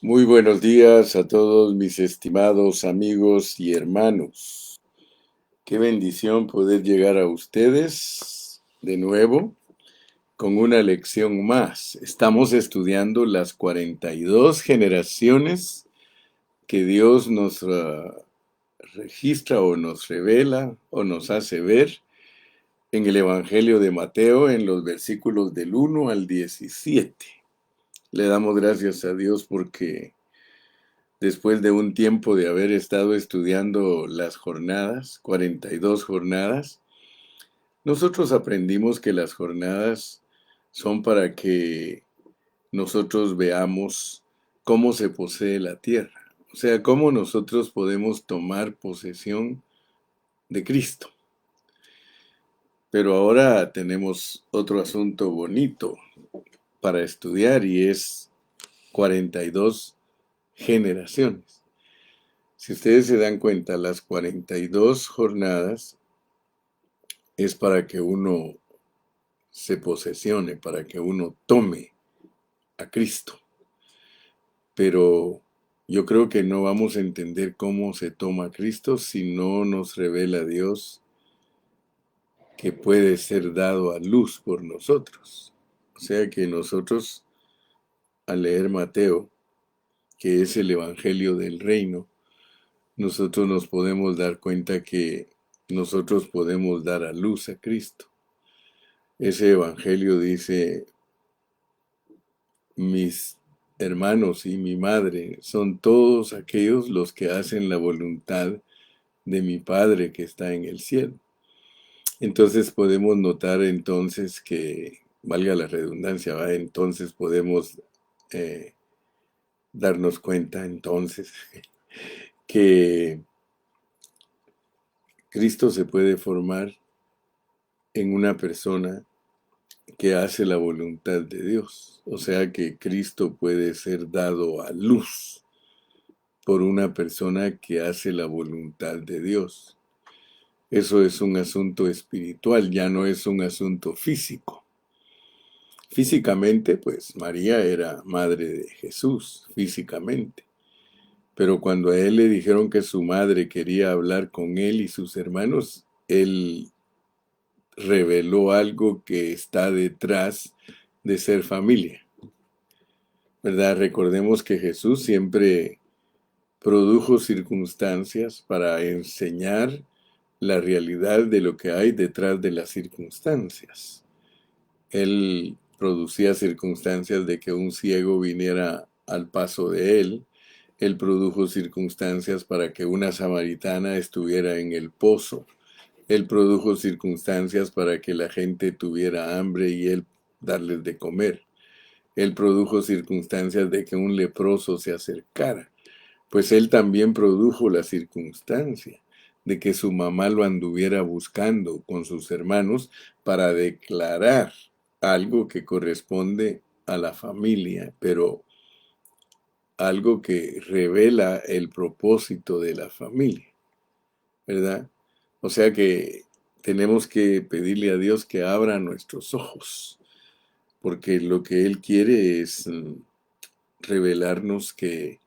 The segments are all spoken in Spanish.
Muy buenos días a todos mis estimados amigos y hermanos. Qué bendición poder llegar a ustedes de nuevo con una lección más. Estamos estudiando las 42 generaciones que Dios nos registra o nos revela o nos hace ver en el Evangelio de Mateo en los versículos del 1 al 17. Le damos gracias a Dios porque después de un tiempo de haber estado estudiando las jornadas, 42 jornadas, nosotros aprendimos que las jornadas son para que nosotros veamos cómo se posee la tierra, o sea, cómo nosotros podemos tomar posesión de Cristo. Pero ahora tenemos otro asunto bonito para estudiar y es 42 generaciones. Si ustedes se dan cuenta, las 42 jornadas es para que uno se posesione, para que uno tome a Cristo. Pero yo creo que no vamos a entender cómo se toma a Cristo si no nos revela Dios que puede ser dado a luz por nosotros. O sea que nosotros, al leer Mateo, que es el Evangelio del Reino, nosotros nos podemos dar cuenta que nosotros podemos dar a luz a Cristo. Ese evangelio dice, mis hermanos y mi madre son todos aquellos los que hacen la voluntad de mi Padre que está en el cielo. Entonces podemos notar entonces que, valga la redundancia, ¿va? Entonces podemos eh, darnos cuenta entonces que Cristo se puede formar en una persona que hace la voluntad de Dios. O sea que Cristo puede ser dado a luz por una persona que hace la voluntad de Dios. Eso es un asunto espiritual, ya no es un asunto físico. Físicamente, pues María era madre de Jesús, físicamente. Pero cuando a él le dijeron que su madre quería hablar con él y sus hermanos, él reveló algo que está detrás de ser familia. ¿Verdad? Recordemos que Jesús siempre produjo circunstancias para enseñar la realidad de lo que hay detrás de las circunstancias. Él producía circunstancias de que un ciego viniera al paso de él. Él produjo circunstancias para que una samaritana estuviera en el pozo. Él produjo circunstancias para que la gente tuviera hambre y él darles de comer. Él produjo circunstancias de que un leproso se acercara. Pues él también produjo la circunstancia de que su mamá lo anduviera buscando con sus hermanos para declarar algo que corresponde a la familia, pero algo que revela el propósito de la familia, ¿verdad? O sea que tenemos que pedirle a Dios que abra nuestros ojos, porque lo que Él quiere es revelarnos que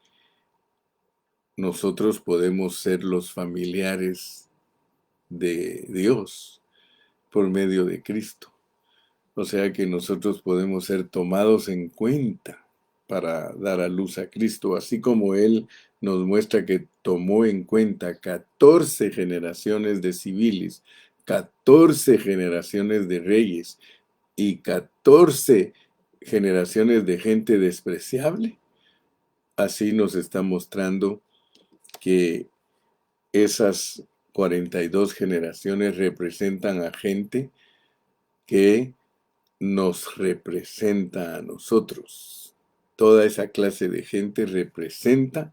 nosotros podemos ser los familiares de Dios por medio de Cristo. O sea que nosotros podemos ser tomados en cuenta para dar a luz a Cristo, así como Él nos muestra que tomó en cuenta 14 generaciones de civiles, 14 generaciones de reyes y 14 generaciones de gente despreciable. Así nos está mostrando que esas 42 generaciones representan a gente que nos representa a nosotros. Toda esa clase de gente representa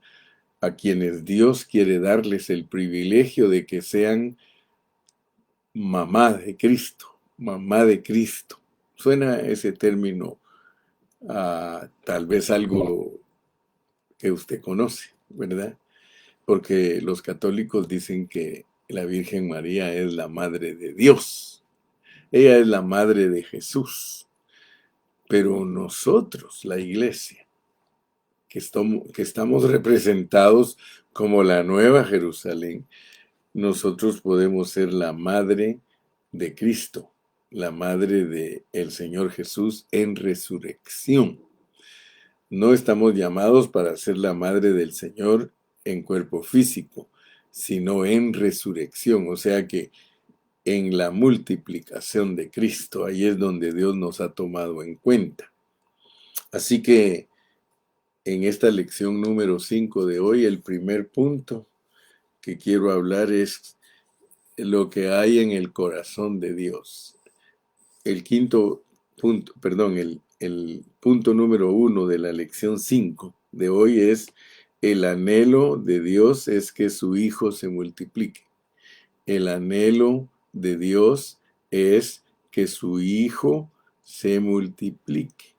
a quienes Dios quiere darles el privilegio de que sean mamá de Cristo, mamá de Cristo. Suena ese término a tal vez algo que usted conoce, ¿verdad? Porque los católicos dicen que la Virgen María es la madre de Dios. Ella es la madre de Jesús. Pero nosotros, la iglesia, que estamos representados como la Nueva Jerusalén, nosotros podemos ser la madre de Cristo, la madre de el Señor Jesús en resurrección. No estamos llamados para ser la madre del Señor en cuerpo físico, sino en resurrección. O sea que en la multiplicación de Cristo, ahí es donde Dios nos ha tomado en cuenta. Así que en esta lección número 5 de hoy, el primer punto que quiero hablar es lo que hay en el corazón de Dios. El quinto punto, perdón, el punto número 1 de la lección 5 de hoy es: el anhelo de Dios es que su Hijo se multiplique. El anhelo de Dios es que su Hijo se multiplique.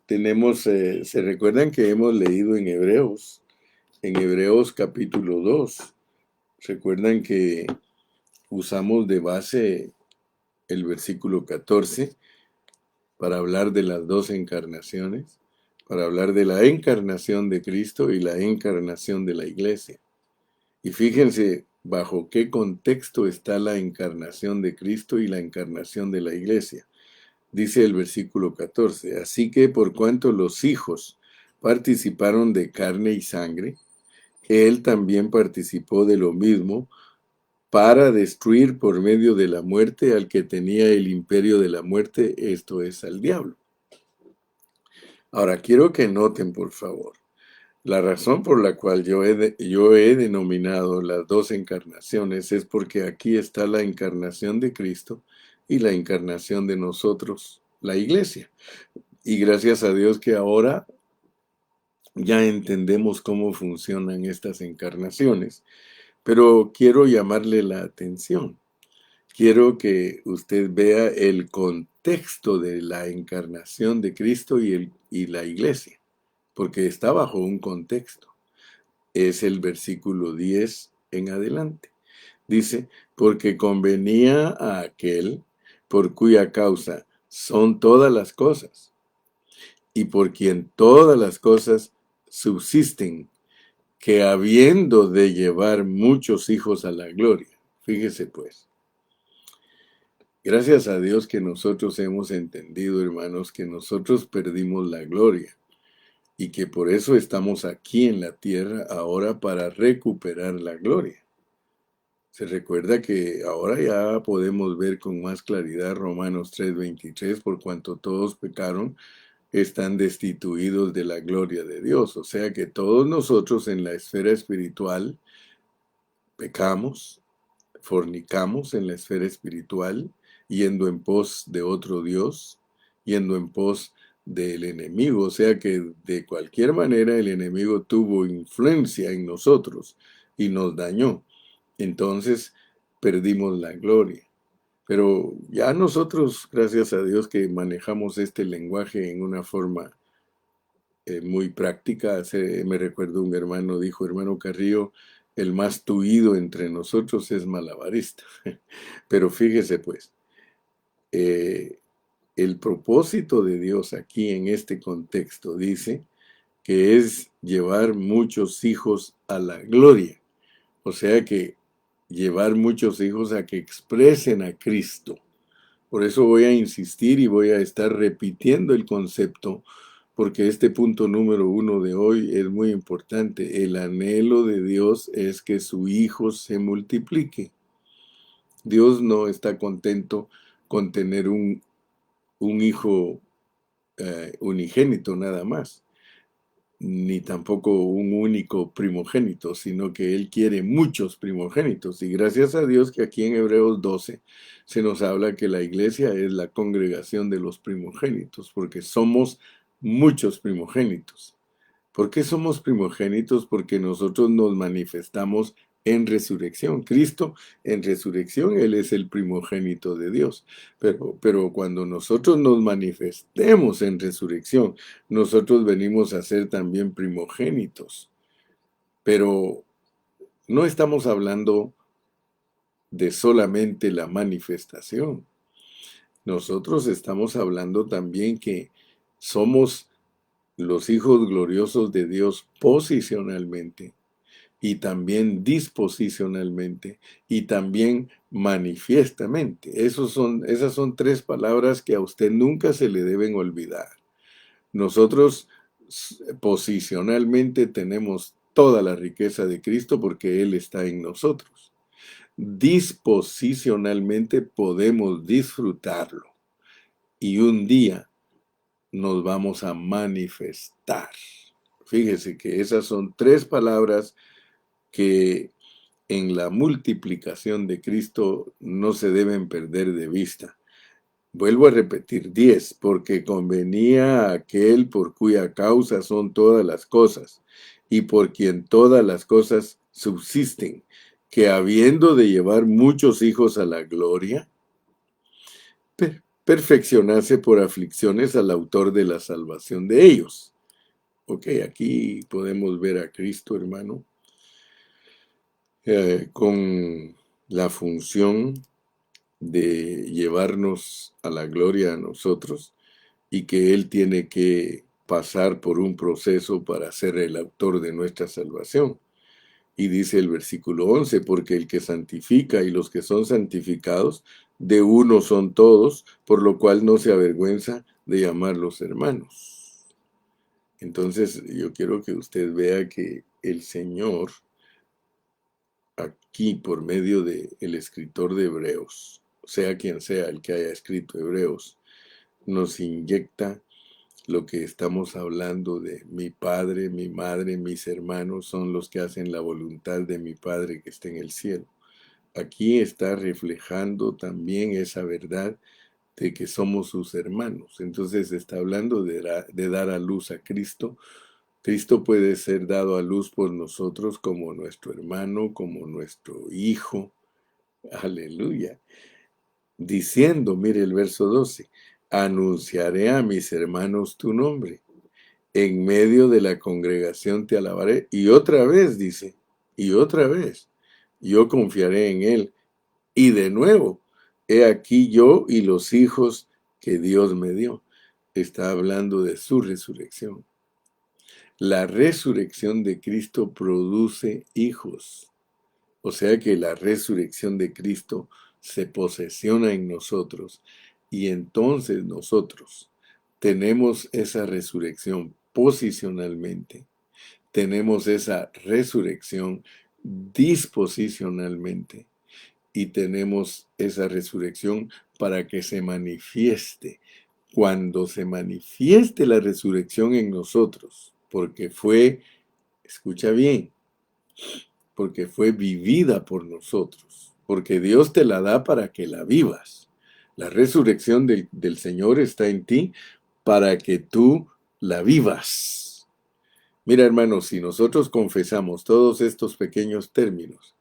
Se recuerdan que hemos leído en Hebreos capítulo 2. Recuerdan que usamos de base el versículo 14 para hablar de las dos encarnaciones, para hablar de la encarnación de Cristo y la encarnación de la iglesia. Y fíjense bajo qué contexto está la encarnación de Cristo y la encarnación de la iglesia. Dice el versículo 14, así que por cuanto los hijos participaron de carne y sangre, él también participó de lo mismo para destruir por medio de la muerte al que tenía el imperio de la muerte, esto es, al diablo. Ahora, quiero que noten, por favor, la razón por la cual yo he denominado las dos encarnaciones es porque aquí está la encarnación de Cristo y la encarnación de nosotros, la iglesia. Y gracias a Dios que ahora ya entendemos cómo funcionan estas encarnaciones. Pero quiero llamarle la atención. Quiero que usted vea el contexto de la encarnación de Cristo y la iglesia, porque está bajo un contexto. Es el versículo 10 en adelante. Dice, porque convenía a aquel por cuya causa son todas las cosas, y por quien todas las cosas subsisten, que habiendo de llevar muchos hijos a la gloria. Fíjese pues. Gracias a Dios que nosotros hemos entendido, hermanos, que nosotros perdimos la gloria y que por eso estamos aquí en la tierra ahora para recuperar la gloria. Se recuerda que ahora ya podemos ver con más claridad Romanos 3:23, por cuanto todos pecaron, están destituidos de la gloria de Dios. O sea que todos nosotros en la esfera espiritual pecamos, fornicamos en la esfera espiritual, yendo en pos de otro Dios, yendo en pos del enemigo. O sea que de cualquier manera el enemigo tuvo influencia en nosotros y nos dañó. Entonces perdimos la gloria. Pero ya nosotros, gracias a Dios que manejamos este lenguaje en una forma muy práctica. Me recuerdo un hermano dijo, hermano Carrillo, el más tuido entre nosotros es malabarista. Pero fíjese pues, el propósito de Dios aquí en este contexto dice que es llevar muchos hijos a la gloria. O sea que llevar muchos hijos a que expresen a Cristo. Por eso voy a insistir y voy a estar repitiendo el concepto, porque este punto número 1 de hoy es muy importante. El anhelo de Dios es que su Hijo se multiplique. Dios no está contento con tener un hijo unigénito nada más, ni tampoco un único primogénito, sino que Él quiere muchos primogénitos. Y gracias a Dios que aquí en Hebreos 12 se nos habla que la iglesia es la congregación de los primogénitos, porque somos muchos primogénitos. ¿Por qué somos primogénitos? Porque nosotros nos manifestamos en resurrección. Cristo en resurrección, Él es el primogénito de Dios. Pero cuando nosotros nos manifestemos en resurrección, nosotros venimos a ser también primogénitos. Pero no estamos hablando de solamente la manifestación. Nosotros estamos hablando también que somos los hijos gloriosos de Dios posicionalmente y también disposicionalmente y también manifiestamente. Esas son tres palabras que a usted nunca se le deben olvidar. Nosotros posicionalmente tenemos toda la riqueza de Cristo porque Él está en nosotros. Disposicionalmente podemos disfrutarlo y un día nos vamos a manifestar. Fíjese que esas son tres palabras que en la multiplicación de Cristo no se deben perder de vista. Vuelvo a repetir 10, porque convenía a aquel por cuya causa son todas las cosas, y por quien todas las cosas subsisten, que habiendo de llevar muchos hijos a la gloria, perfeccionase por aflicciones al autor de la salvación de ellos. Ok, aquí podemos ver a Cristo, hermano, con la función de llevarnos a la gloria a nosotros y que Él tiene que pasar por un proceso para ser el autor de nuestra salvación. Y dice el versículo 11, porque el que santifica y los que son santificados, de uno son todos, por lo cual no se avergüenza de llamarlos hermanos. Entonces yo quiero que usted vea que el Señor, aquí por medio del escritor de Hebreos, sea quien sea el que haya escrito Hebreos, nos inyecta lo que estamos hablando de mi padre, mi madre, mis hermanos son los que hacen la voluntad de mi Padre que está en el cielo. Aquí está reflejando también esa verdad de que somos sus hermanos. Entonces está hablando de dar a luz a Cristo. Cristo puede ser dado a luz por nosotros como nuestro hermano, como nuestro hijo. Aleluya. Diciendo, mire el verso 12, anunciaré a mis hermanos tu nombre. En medio de la congregación te alabaré. Y otra vez dice, y otra vez, yo confiaré en él. Y de nuevo, he aquí yo y los hijos que Dios me dio. Está hablando de su resurrección. La resurrección de Cristo produce hijos. O sea que la resurrección de Cristo se posesiona en nosotros y entonces nosotros tenemos esa resurrección posicionalmente, tenemos esa resurrección disposicionalmente y tenemos esa resurrección para que se manifieste. Cuando se manifieste la resurrección en nosotros, porque fue, escucha bien, porque fue vivida por nosotros, porque Dios te la da para que la vivas. La resurrección del Señor está en ti para que tú la vivas. Mira, hermanos, si nosotros confesamos todos estos pequeños términos,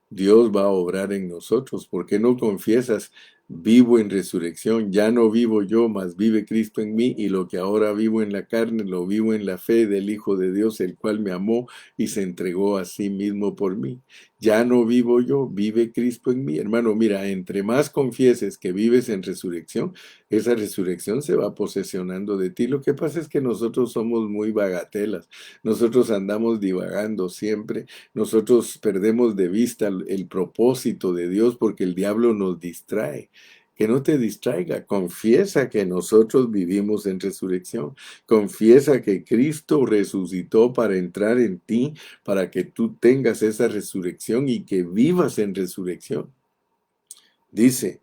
Dios va a obrar en nosotros. ¿Por qué no confiesas? Vivo en resurrección, ya no vivo yo, mas vive Cristo en mí, y lo que ahora vivo en la carne, lo vivo en la fe del Hijo de Dios, el cual me amó y se entregó a sí mismo por mí. Ya no vivo yo, vive Cristo en mí. Hermano, mira, entre más confieses que vives en resurrección, esa resurrección se va posesionando de ti. Lo que pasa es que nosotros somos muy bagatelas, nosotros andamos divagando siempre, nosotros perdemos de vista el propósito de Dios porque el diablo nos distrae. Que no te distraiga, confiesa que nosotros vivimos en resurrección, confiesa que Cristo resucitó para entrar en ti, para que tú tengas esa resurrección y que vivas en resurrección. Dice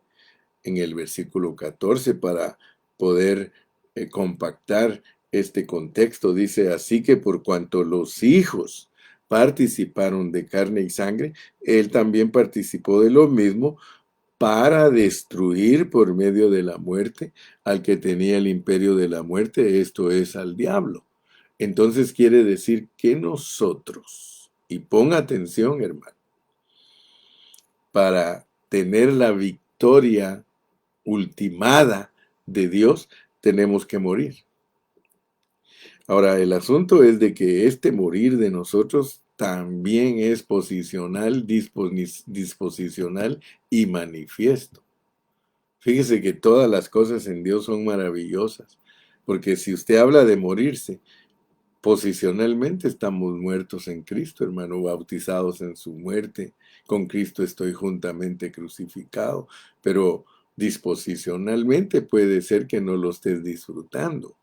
en el versículo 14 para poder compactar este contexto, dice, así que por cuanto los hijos participaron de carne y sangre, él también participó de lo mismo para destruir por medio de la muerte al que tenía el imperio de la muerte, esto es al diablo. Entonces quiere decir que nosotros, y ponga atención hermano, para tener la victoria ultimada de Dios, tenemos que morir. Ahora, el asunto es de que este morir de nosotros también es posicional, disposicional y manifiesto. Fíjese que todas las cosas en Dios son maravillosas, porque si usted habla de morirse, Posicionalmente estamos muertos en Cristo, hermano, bautizados en su muerte. Con Cristo estoy juntamente crucificado, pero disposicionalmente puede ser que no lo estés disfrutando.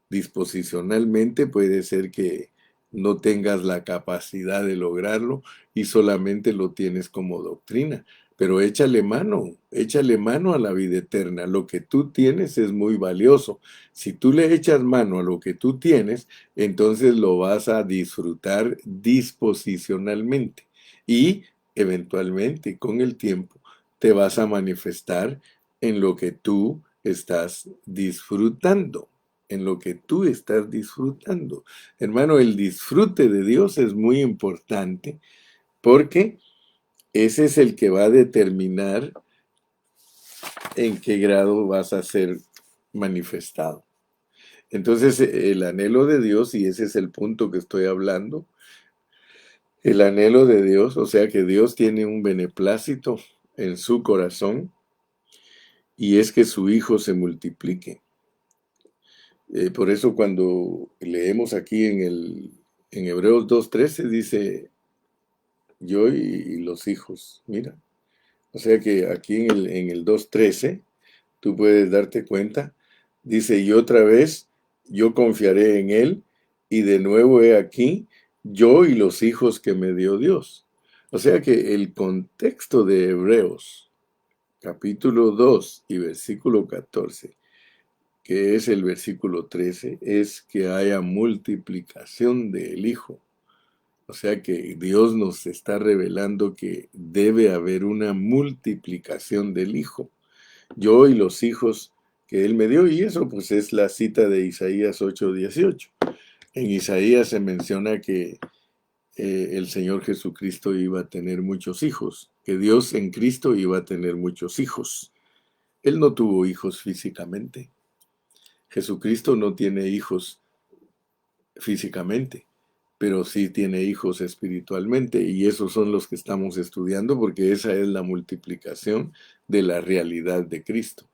Disposicionalmente puede ser que no tengas la capacidad de lograrlo y solamente lo tienes como doctrina. Pero échale mano a la vida eterna. Lo que tú tienes es muy valioso. Si tú le echas mano a lo que tú tienes, entonces lo vas a disfrutar disposicionalmente. Y eventualmente, con el tiempo, te vas a manifestar en lo que tú estás disfrutando, en lo que tú estás disfrutando. Hermano, el disfrute de Dios es muy importante porque ese es el que va a determinar en qué grado vas a ser manifestado. Entonces, el anhelo de Dios, y ese es el punto que estoy hablando, el anhelo de Dios, o sea que Dios tiene un beneplácito en su corazón y es que su Hijo se multiplique. Por eso cuando leemos aquí en Hebreos 2:13 dice, yo y los hijos, mira. O sea que aquí en el 2:13 tú puedes darte cuenta, dice, y otra vez yo confiaré en él, y de nuevo he aquí, yo y los hijos que me dio Dios. O sea que el contexto de Hebreos, capítulo 2 y versículo 14, que es el versículo 13, es que haya multiplicación del Hijo. O sea que Dios nos está revelando que debe haber una multiplicación del Hijo. Yo y los hijos que Él me dio, y eso pues es la cita de Isaías 8:18. En Isaías se menciona que el Señor Jesucristo iba a tener muchos hijos, que Dios en Cristo iba a tener muchos hijos. Él no tuvo hijos físicamente. Jesucristo no tiene hijos físicamente, pero sí tiene hijos espiritualmente, y esos son los que estamos estudiando porque esa es la multiplicación de la realidad de Cristo.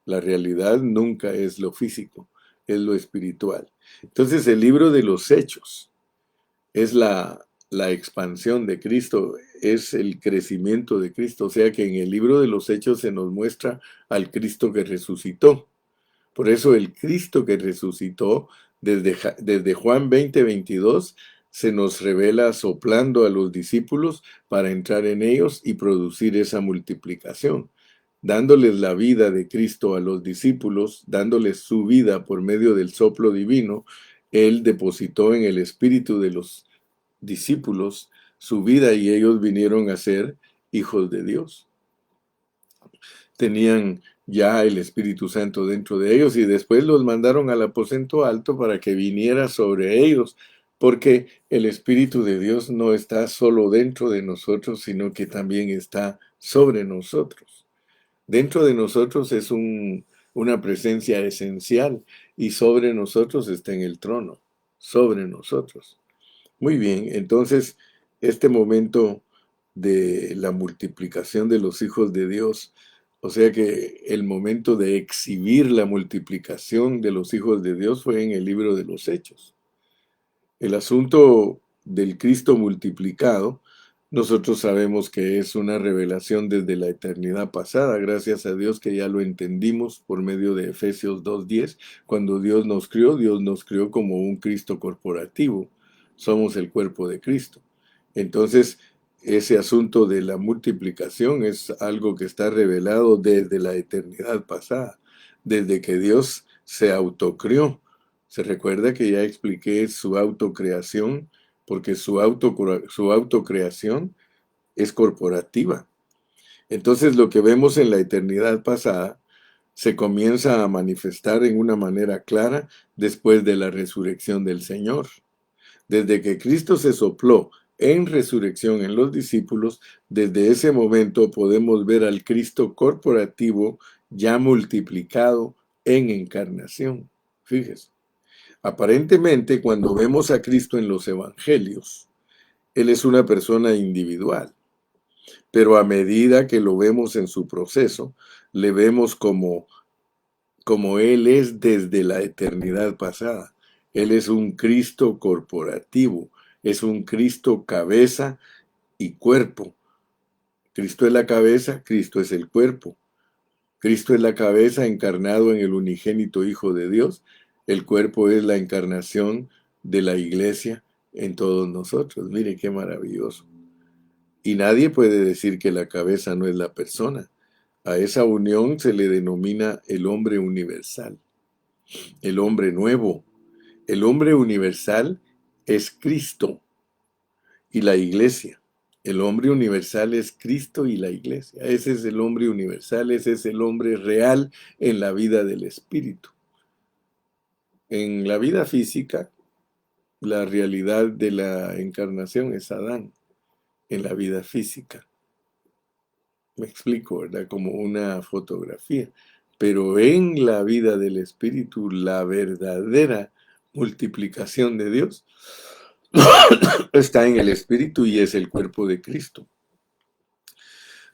La realidad nunca es lo físico, es lo espiritual. Entonces el libro de los Hechos es la expansión de Cristo, es el crecimiento de Cristo, o sea que en el libro de los Hechos se nos muestra al Cristo que resucitó. Por eso el Cristo que resucitó desde Juan 20:22 se nos revela soplando a los discípulos para entrar en ellos y producir esa multiplicación. Dándoles la vida de Cristo a los discípulos, dándoles su vida por medio del soplo divino, Él depositó en el espíritu de los discípulos su vida y ellos vinieron a ser hijos de Dios. Tenían ya el Espíritu Santo dentro de ellos y después los mandaron al aposento alto para que viniera sobre ellos, porque el Espíritu de Dios no está solo dentro de nosotros, sino que también está sobre nosotros. Dentro de nosotros es una presencia esencial y sobre nosotros está en el trono, sobre nosotros. Muy bien, entonces este momento de la multiplicación de los hijos de Dios, o sea que el momento de exhibir la multiplicación de los hijos de Dios fue en el libro de los Hechos. El asunto del Cristo multiplicado, nosotros sabemos que es una revelación desde la eternidad pasada, gracias a Dios que ya lo entendimos por medio de Efesios 2:10. Cuando Dios nos crió como un Cristo corporativo. Somos el cuerpo de Cristo. Entonces, ese asunto de la multiplicación es algo que está revelado desde la eternidad pasada, desde que Dios se autocrió. Se recuerda que ya expliqué su autocreación, porque su autocreación es corporativa. Entonces lo que vemos en la eternidad pasada se comienza a manifestar en una manera clara después de la resurrección del Señor. Desde que Cristo se sopló en resurrección en los discípulos, desde ese momento podemos ver al Cristo corporativo ya multiplicado en encarnación. Fíjese. Aparentemente, cuando vemos a Cristo en los evangelios, Él es una persona individual, pero a medida que lo vemos en su proceso, le vemos como Él es desde la eternidad pasada. Él es un Cristo corporativo, es un Cristo cabeza y cuerpo. Cristo es la cabeza, Cristo es el cuerpo. Cristo es la cabeza encarnado en el unigénito Hijo de Dios. El cuerpo es la encarnación de la iglesia en todos nosotros. Mire qué maravilloso. Y nadie puede decir que la cabeza no es la persona. A esa unión se le denomina el hombre universal, el hombre nuevo. El hombre universal es Cristo y la iglesia. El hombre universal es Cristo y la iglesia. Ese es el hombre universal, ese es el hombre real en la vida del espíritu. En la vida física, la realidad de la encarnación es Adán, en la vida física. Me explico, ¿verdad? Como una fotografía. Pero en la vida del espíritu, la verdadera multiplicación de Dios está en el espíritu y es el cuerpo de Cristo.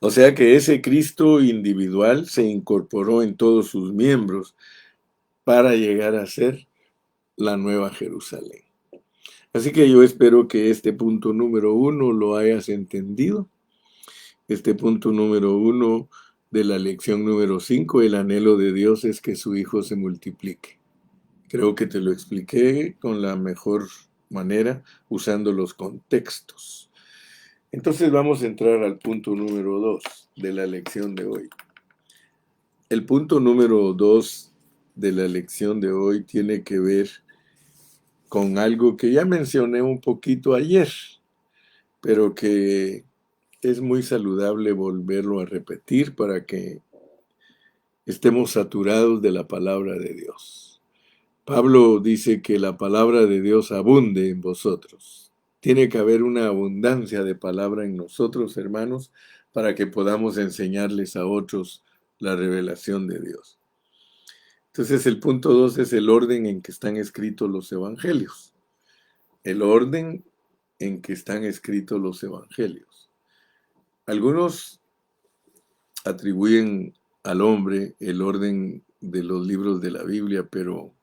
O sea que ese Cristo individual se incorporó en todos sus miembros para llegar a ser la nueva Jerusalén. Así que yo espero que este punto número 1 lo hayas entendido. Este punto número 1 de la lección número 5, el anhelo de Dios es que su Hijo se multiplique. Creo que te lo expliqué con la mejor manera usando los contextos. Entonces vamos a entrar al punto número 2 de la lección de hoy. El punto número 2 de la lección de hoy tiene que ver con algo que ya mencioné un poquito ayer, pero que es muy saludable volverlo a repetir para que estemos saturados de la palabra de Dios. Pablo dice que la palabra de Dios abunde en vosotros. Tiene que haber una abundancia de palabra en nosotros, hermanos, para que podamos enseñarles a otros la revelación de Dios. Entonces el punto 2 es el orden en que están escritos los evangelios. El orden en que están escritos los evangelios. Algunos atribuyen al hombre el orden de los libros de la Biblia, pero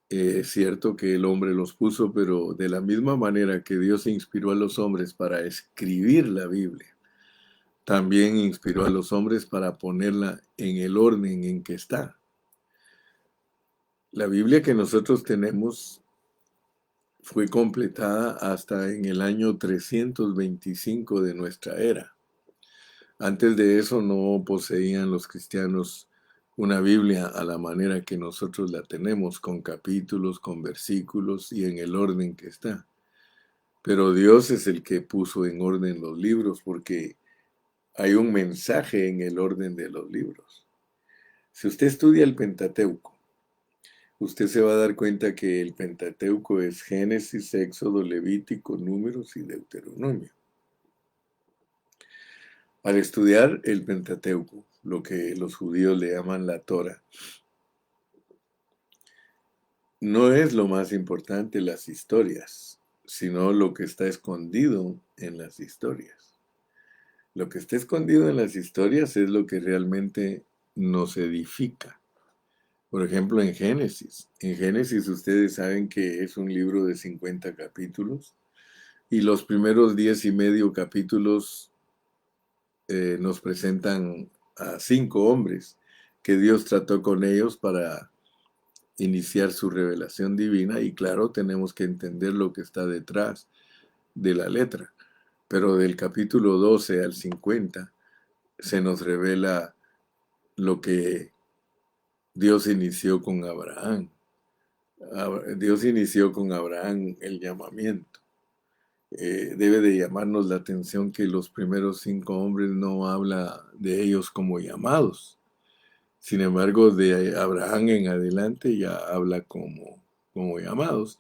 es cierto que el hombre los puso, pero de la misma manera que Dios inspiró a los hombres para escribir la Biblia, también inspiró a los hombres para ponerla en el orden en que está. La Biblia que nosotros tenemos fue completada hasta en el año 325 de nuestra era. Antes de eso no poseían los cristianos una Biblia a la manera que nosotros la tenemos, con capítulos, con versículos y en el orden que está. Pero Dios es el que puso en orden los libros porque hay un mensaje en el orden de los libros. Si usted estudia el Pentateuco, usted se va a dar cuenta que el Pentateuco es Génesis, Éxodo, Levítico, Números y Deuteronomio. Al estudiar el Pentateuco, lo que los judíos le llaman la Torah, no es lo más importante las historias, sino lo que está escondido en las historias. Lo que está escondido en las historias es lo que realmente nos edifica. Por ejemplo, en Génesis. En Génesis ustedes saben que es un libro de 50 capítulos y los primeros 10 y medio capítulos nos presentan a 5 hombres que Dios trató con ellos para iniciar su revelación divina y claro, tenemos que entender lo que está detrás de la letra. Pero del capítulo 12 al 50 se nos revela lo que Dios inició con Abraham. Dios inició con Abraham el llamamiento. Debe de llamarnos la atención que los primeros 5 hombres no habla de ellos como llamados. Sin embargo, de Abraham en adelante ya habla como llamados.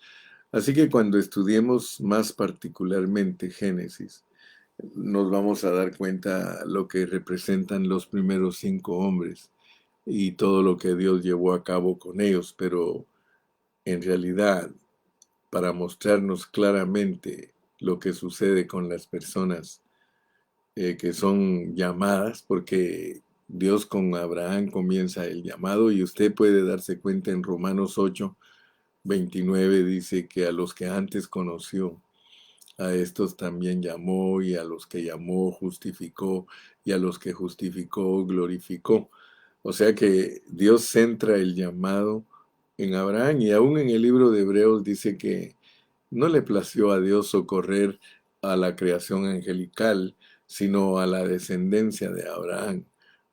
Así que cuando estudiemos más particularmente Génesis, nos vamos a dar cuenta lo que representan los primeros 5 hombres y todo lo que Dios llevó a cabo con ellos, pero en realidad, para mostrarnos claramente lo que sucede con las personas que son llamadas, porque Dios con Abraham comienza el llamado y usted puede darse cuenta en Romanos 8 29 dice que a los que antes conoció, a estos también llamó, y a los que llamó justificó, y a los que justificó glorificó. O sea que Dios centra el llamado en Abraham, y aún en el libro de Hebreos dice que no le plació a Dios socorrer a la creación angelical, sino a la descendencia de Abraham,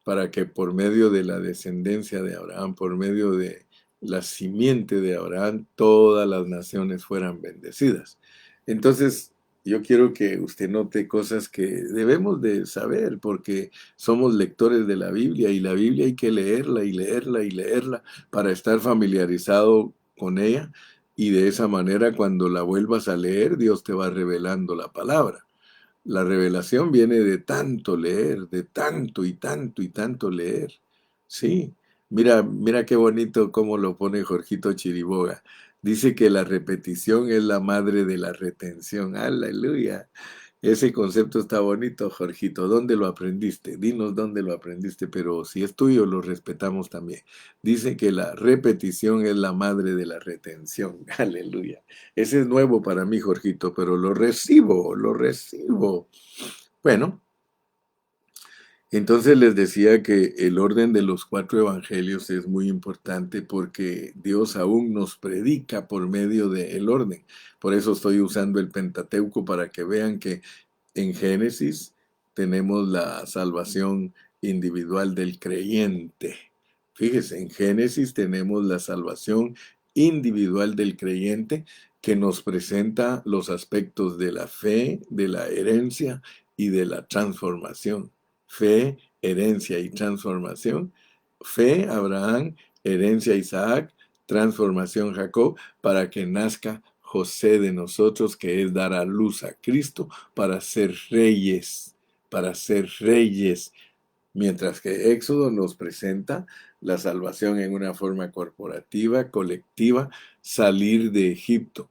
para que por medio de la descendencia de Abraham, por medio de la simiente de Abraham, todas las naciones fueran bendecidas. Entonces, yo quiero que usted note cosas que debemos de saber, porque somos lectores de la Biblia, y la Biblia hay que leerla y leerla y leerla para estar familiarizado con ella, y de esa manera cuando la vuelvas a leer, Dios te va revelando la palabra. La revelación viene de tanto leer, de tanto y tanto y tanto leer. Sí, mira qué bonito cómo lo pone Jorgito Chiriboga. Dice que la repetición es la madre de la retención. Aleluya. Ese concepto está bonito, Jorgito. ¿Dónde lo aprendiste? Dinos dónde lo aprendiste, pero si es tuyo, lo respetamos también. Dice que la repetición es la madre de la retención. Aleluya. Ese es nuevo para mí, Jorgito, pero lo recibo, lo recibo. Bueno, entonces les decía que el orden de los cuatro evangelios es muy importante, porque Dios aún nos predica por medio del orden. Por eso estoy usando el Pentateuco, para que vean que en Génesis tenemos la salvación individual del creyente. Fíjese, en Génesis tenemos la salvación individual del creyente, que nos presenta los aspectos de la fe, de la herencia y de la transformación. Fe, herencia y transformación. Fe, Abraham; herencia, Isaac; transformación, Jacob, para que nazca José de nosotros, que es dar a luz a Cristo para ser reyes, para ser reyes. Mientras que Éxodo nos presenta la salvación en una forma corporativa, colectiva, salir de Egipto.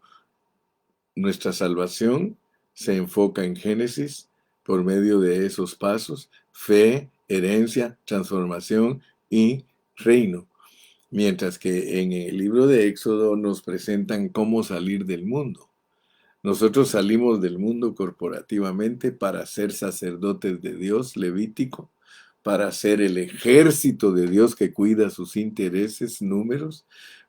Nuestra salvación se enfoca en Génesis por medio de esos pasos: fe, herencia, transformación y reino. Mientras que en el libro de Éxodo nos presentan cómo salir del mundo. Nosotros salimos del mundo corporativamente para ser sacerdotes de Dios, Levítico, para ser el ejército de Dios que cuida sus intereses, Números,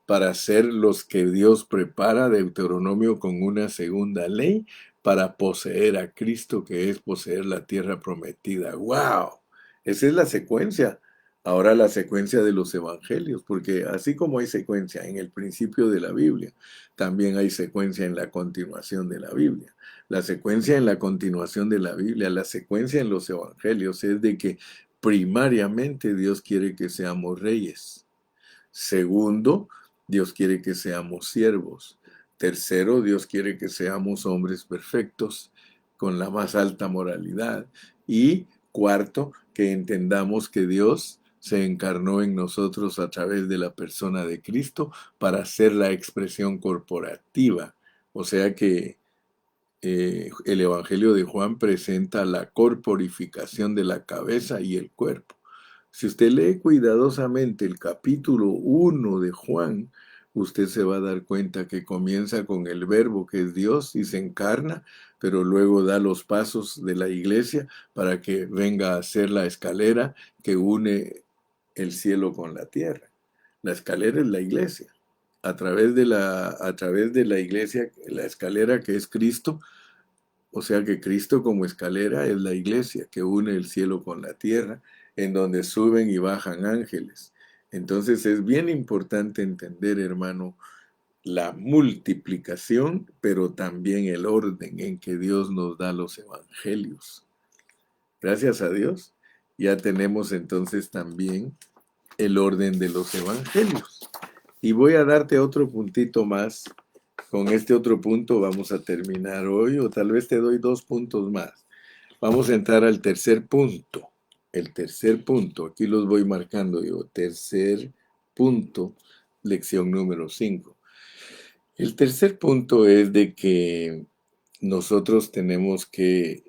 para ser los que Dios prepara, Deuteronomio, con una segunda ley, para poseer a Cristo, que es poseer la tierra prometida. ¡Wow! Esa es la secuencia. Ahora la secuencia de los evangelios, porque así como hay secuencia en el principio de la Biblia, también hay secuencia en la continuación de la Biblia. La secuencia en la continuación de la Biblia, la secuencia en los evangelios, es de que primariamente Dios quiere que seamos reyes. Segundo, Dios quiere que seamos siervos. Tercero, Dios quiere que seamos hombres perfectos, con la más alta moralidad. Y cuarto, que entendamos que Dios se encarnó en nosotros a través de la persona de Cristo para ser la expresión corporativa. O sea que el Evangelio de Juan presenta la corporificación de la cabeza y el cuerpo. Si usted lee cuidadosamente el capítulo 1 de Juan, usted se va a dar cuenta que comienza con el Verbo, que es Dios, y se encarna, pero luego da los pasos de la iglesia para que venga a ser la escalera que une el cielo con la tierra. La escalera es la iglesia. A través de la iglesia, la escalera, que es Cristo, o sea que Cristo como escalera es la iglesia que une el cielo con la tierra, en donde suben y bajan ángeles. Entonces es bien importante entender, hermano, la multiplicación, pero también el orden en que Dios nos da los evangelios. Gracias a Dios, ya tenemos entonces también el orden de los evangelios. Y voy a darte otro puntito más. Con este otro punto vamos a terminar hoy, o tal vez te doy 2 puntos más. Vamos a entrar al tercer punto. El tercer punto, aquí los voy marcando yo. Tercer punto, lección número 5. El tercer punto es de que nosotros tenemos que,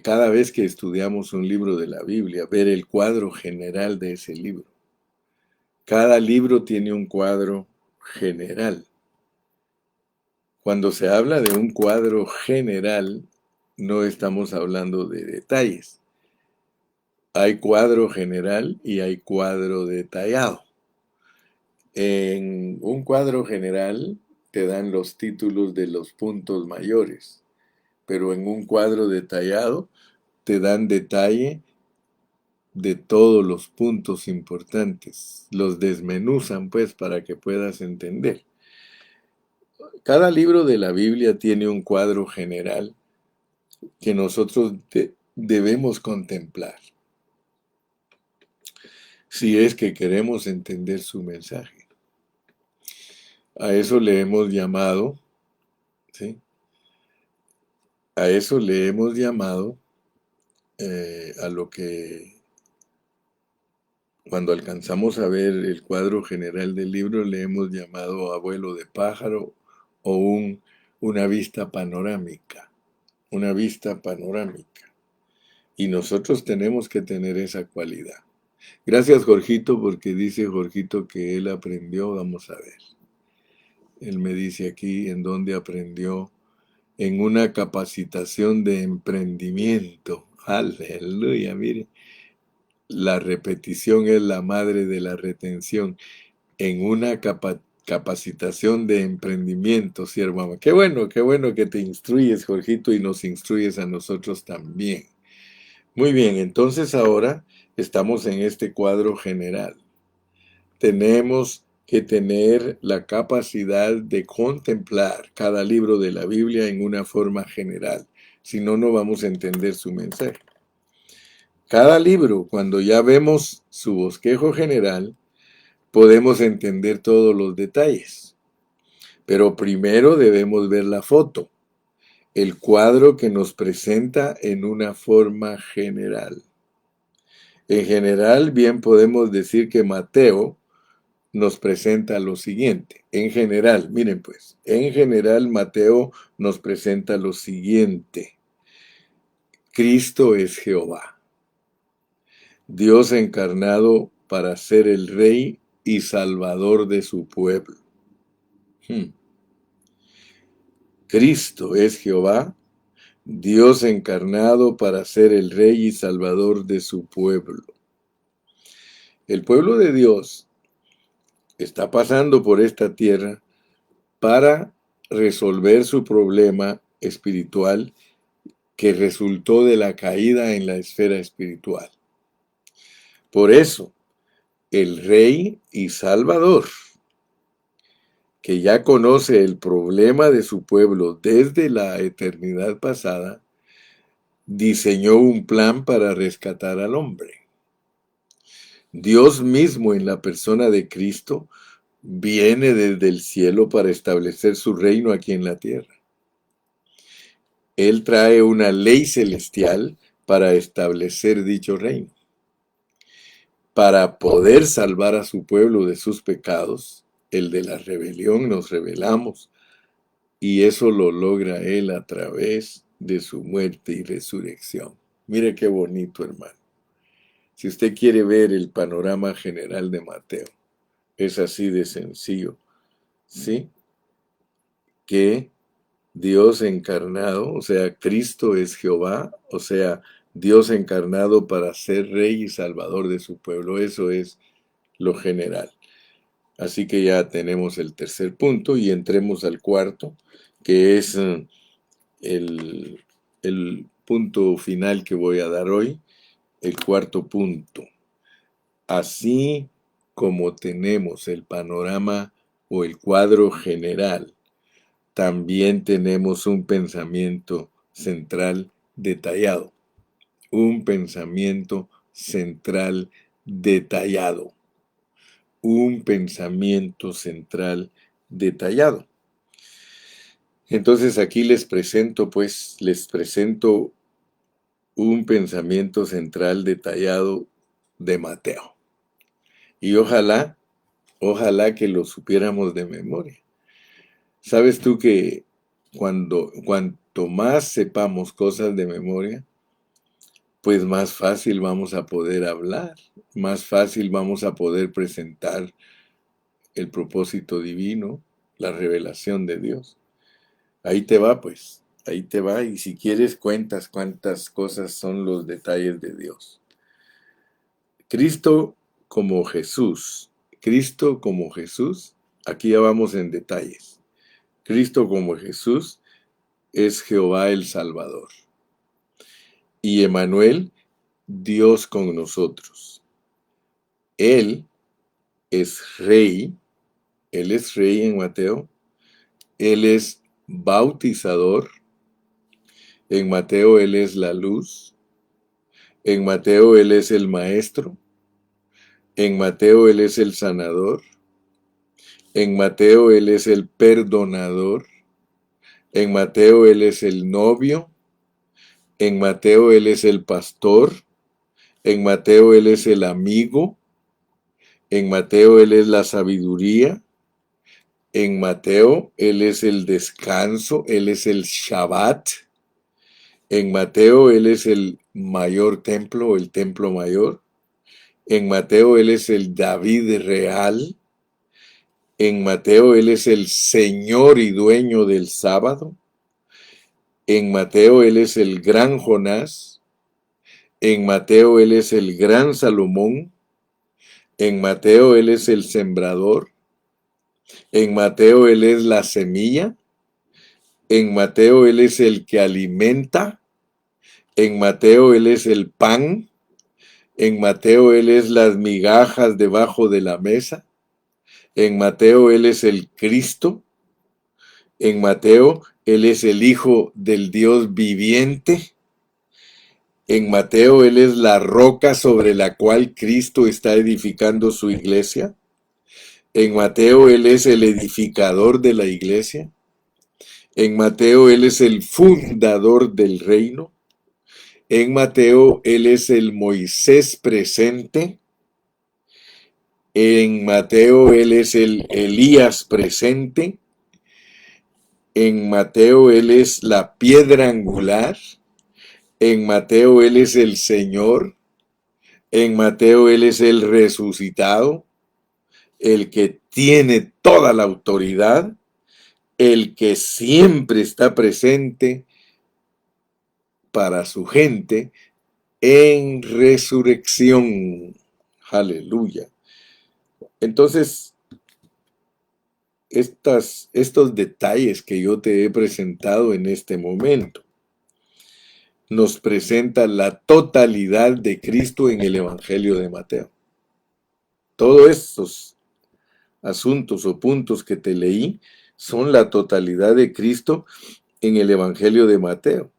cada vez que estudiamos un libro de la Biblia, ver el cuadro general de ese libro. Cada libro tiene un cuadro general. Cuando se habla de un cuadro general, no estamos hablando de detalles. Hay cuadro general y hay cuadro detallado. En un cuadro general te dan los títulos de los puntos mayores, pero en un cuadro detallado te dan detalle de todos los puntos importantes. Los desmenuzan pues para que puedas entender. Cada libro de la Biblia tiene un cuadro general que nosotros debemos contemplar si es que queremos entender su mensaje. A eso le hemos llamado, ¿sí? A eso le hemos llamado a lo que cuando alcanzamos a ver el cuadro general del libro le hemos llamado abuelo de pájaro o una vista panorámica, una vista panorámica. Y nosotros tenemos que tener esa cualidad. Gracias, Jorgito, porque dice Jorgito que él aprendió, vamos a ver. Él me dice aquí en dónde aprendió, en una capacitación de emprendimiento. Aleluya, mire. La repetición es la madre de la retención. En una capacitación de emprendimiento, siervo. Qué bueno que te instruyes, Jorgito, y nos instruyes a nosotros también. Muy bien, entonces ahora estamos en este cuadro general. Tenemos que tener la capacidad de contemplar cada libro de la Biblia en una forma general. Si no, no vamos a entender su mensaje. Cada libro, cuando ya vemos su bosquejo general, podemos entender todos los detalles. Pero primero debemos ver la foto, el cuadro que nos presenta en una forma general. En general, bien podemos decir que Mateo nos presenta lo siguiente. En general, miren pues, en general Mateo nos presenta lo siguiente. Cristo es Jehová, Dios encarnado para ser el Rey y Salvador de su pueblo. Cristo es Jehová, Dios encarnado para ser el Rey y Salvador de su pueblo. El pueblo de Dios está pasando por esta tierra para resolver su problema espiritual que resultó de la caída en la esfera espiritual. Por eso, el Rey y Salvador, que ya conoce el problema de su pueblo desde la eternidad pasada, diseñó un plan para rescatar al hombre. Dios mismo en la persona de Cristo viene desde el cielo para establecer su reino aquí en la tierra. Él trae una ley celestial para establecer dicho reino. Para poder salvar a su pueblo de sus pecados, el de la rebelión, nos rebelamos, y eso lo logra Él a través de su muerte y resurrección. Mire qué bonito, hermano. Si usted quiere ver el panorama general de Mateo, es así de sencillo, ¿sí? Que Dios encarnado, o sea, Cristo es Jehová, o sea, Dios encarnado para ser Rey y Salvador de su pueblo. Eso es lo general. Así que ya tenemos el tercer punto y entremos al cuarto, que es el punto final que voy a dar hoy, el cuarto punto. Así como tenemos el panorama o el cuadro general, también tenemos un pensamiento central detallado. Un pensamiento central detallado. Un pensamiento central detallado. Entonces aquí les presento un pensamiento central detallado de Mateo. Y ojalá que lo supiéramos de memoria. ¿Sabes tú que cuanto más sepamos cosas de memoria, pues más fácil vamos a poder hablar, más fácil vamos a poder presentar el propósito divino, la revelación de Dios. Ahí te va, pues, ahí te va, y si quieres cuentas cuántas cosas son los detalles de Dios. Cristo como Jesús, Cristo como Jesús, aquí ya vamos en detalles. Cristo como Jesús es Jehová el Salvador. Y Emmanuel, Dios con nosotros. Él es rey en Mateo. Él es bautizador. En Mateo Él es la luz. En Mateo Él es el maestro. En Mateo Él es el sanador. En Mateo Él es el perdonador. En Mateo Él es el novio. En Mateo Él es el pastor. En Mateo Él es el amigo. En Mateo Él es la sabiduría. En Mateo Él es el descanso. Él es el Shabbat. En Mateo Él es el mayor templo, el templo mayor. En Mateo Él es el David real. En Mateo Él es el Señor y dueño del sábado. En Mateo Él es el gran Jonás. En Mateo Él es el gran Salomón. En Mateo Él es el sembrador. En Mateo Él es la semilla. En Mateo Él es el que alimenta. En Mateo Él es el pan. En Mateo Él es las migajas debajo de la mesa. En Mateo Él es el Cristo. En Mateo Él es el Hijo del Dios viviente. En Mateo Él es la roca sobre la cual Cristo está edificando su iglesia. En Mateo Él es el edificador de la iglesia. En Mateo Él es el fundador del reino. En Mateo Él es el Moisés presente. En Mateo Él es el Elías presente. En Mateo Él es la piedra angular. En Mateo Él es el Señor. En Mateo Él es el resucitado, el que tiene toda la autoridad, el que siempre está presente para su gente en resurrección. Aleluya. Entonces, estos detalles que yo te he presentado en este momento nos presenta la totalidad de Cristo en el Evangelio de Mateo. Todos estos asuntos o puntos que te leí son la totalidad de Cristo en el Evangelio de Mateo.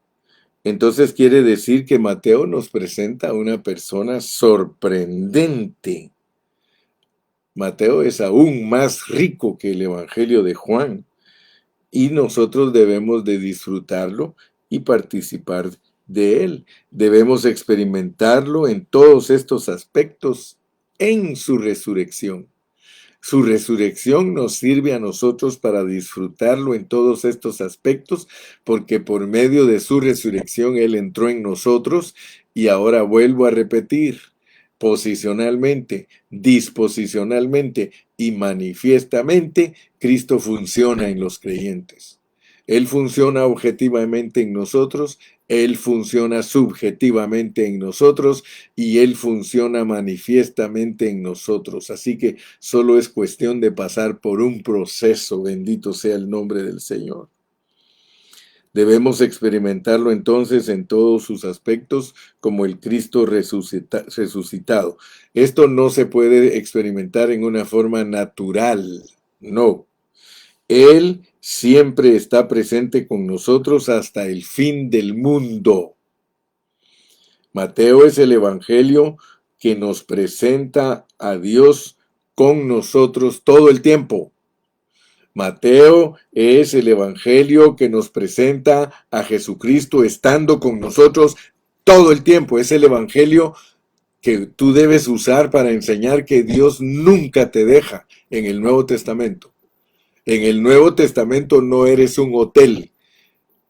Entonces quiere decir que Mateo nos presenta a una persona sorprendente. Mateo es aún más rico que el Evangelio de Juan y nosotros debemos de disfrutarlo y participar de él. Debemos experimentarlo en todos estos aspectos en su resurrección. Su resurrección nos sirve a nosotros para disfrutarlo en todos estos aspectos, porque por medio de su resurrección Él entró en nosotros y ahora vuelvo a repetir, posicionalmente, disposicionalmente y manifiestamente, Cristo funciona en los creyentes. Él funciona objetivamente en nosotros, Él funciona subjetivamente en nosotros y Él funciona manifiestamente en nosotros. Así que solo es cuestión de pasar por un proceso, bendito sea el nombre del Señor. Debemos experimentarlo entonces en todos sus aspectos como el Cristo resucitado. Esto no se puede experimentar en una forma natural, no. Él siempre está presente con nosotros hasta el fin del mundo. Mateo es el evangelio que nos presenta a Dios con nosotros todo el tiempo. Mateo es el evangelio que nos presenta a Jesucristo estando con nosotros todo el tiempo. Es el evangelio que tú debes usar para enseñar que Dios nunca te deja en el Nuevo Testamento. En el Nuevo Testamento no eres un hotel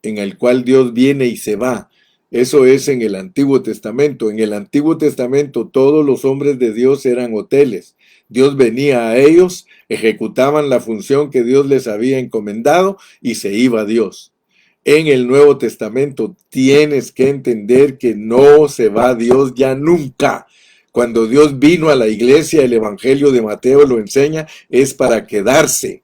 en el cual Dios viene y se va. Eso es en el Antiguo Testamento. En el Antiguo Testamento todos los hombres de Dios eran hoteles. Dios venía a ellos, ejecutaban la función que Dios les había encomendado y se iba Dios. En el Nuevo Testamento tienes que entender que no se va Dios ya nunca. Cuando Dios vino a la iglesia, el Evangelio de Mateo lo enseña, es para quedarse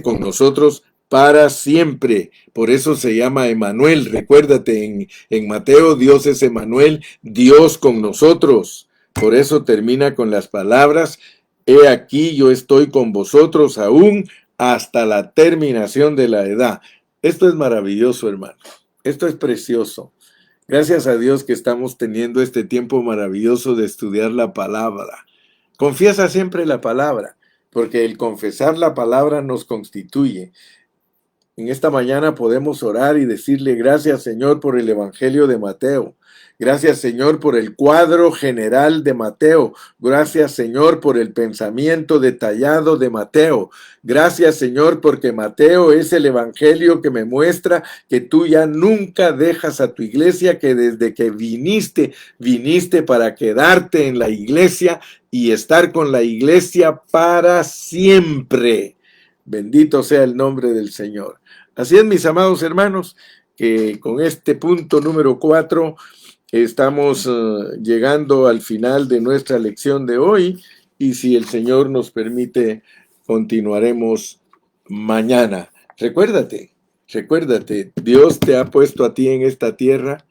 con nosotros para siempre. Por eso se llama Emanuel. Recuérdate, en Mateo Dios es Emanuel, Dios con nosotros. Por eso termina con las palabras, he aquí yo estoy con vosotros aún hasta la terminación de la edad. Esto es maravilloso, hermano. Esto es precioso. Gracias a Dios que estamos teniendo este tiempo maravilloso de estudiar la palabra. Confiesa siempre la palabra, porque el confesar la palabra nos constituye. En esta mañana podemos orar y decirle gracias, Señor, por el Evangelio de Mateo. Gracias, Señor, por el cuadro general de Mateo. Gracias, Señor, por el pensamiento detallado de Mateo. Gracias, Señor, porque Mateo es el Evangelio que me muestra que tú ya nunca dejas a tu iglesia, que desde que viniste para quedarte en la iglesia y estar con la iglesia para siempre. Bendito sea el nombre del Señor. Así es, mis amados hermanos, que con este punto número 4 estamos llegando al final de nuestra lección de hoy y si el Señor nos permite, continuaremos mañana. Recuérdate, Dios te ha puesto a ti en esta tierra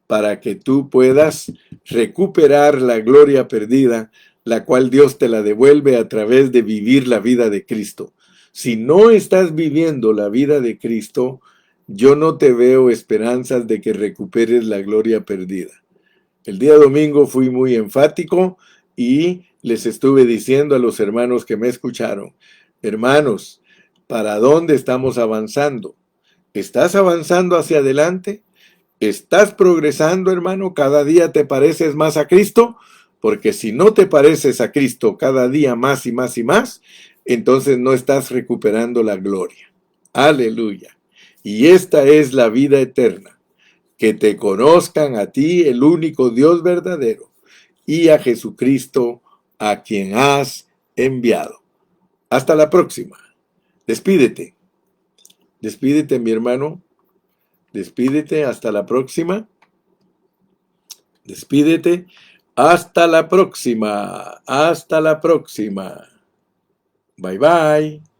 para que tú puedas recuperar la gloria perdida, la cual Dios te la devuelve a través de vivir la vida de Cristo. Si no estás viviendo la vida de Cristo, yo no te veo esperanzas de que recuperes la gloria perdida. El día domingo fui muy enfático y les estuve diciendo a los hermanos que me escucharon, hermanos, ¿para dónde estamos avanzando? ¿Estás avanzando hacia adelante? ¿Estás progresando, hermano? ¿Cada día te pareces más a Cristo? Porque si no te pareces a Cristo cada día más y más y más, entonces no estás recuperando la gloria. Aleluya. Y esta es la vida eterna, que te conozcan a ti, el único Dios verdadero, y a Jesucristo, a quien has enviado. Hasta la próxima. Despídete. Despídete, mi hermano. Despídete. Hasta la próxima. Despídete. Hasta la próxima. Hasta la próxima. Bye bye.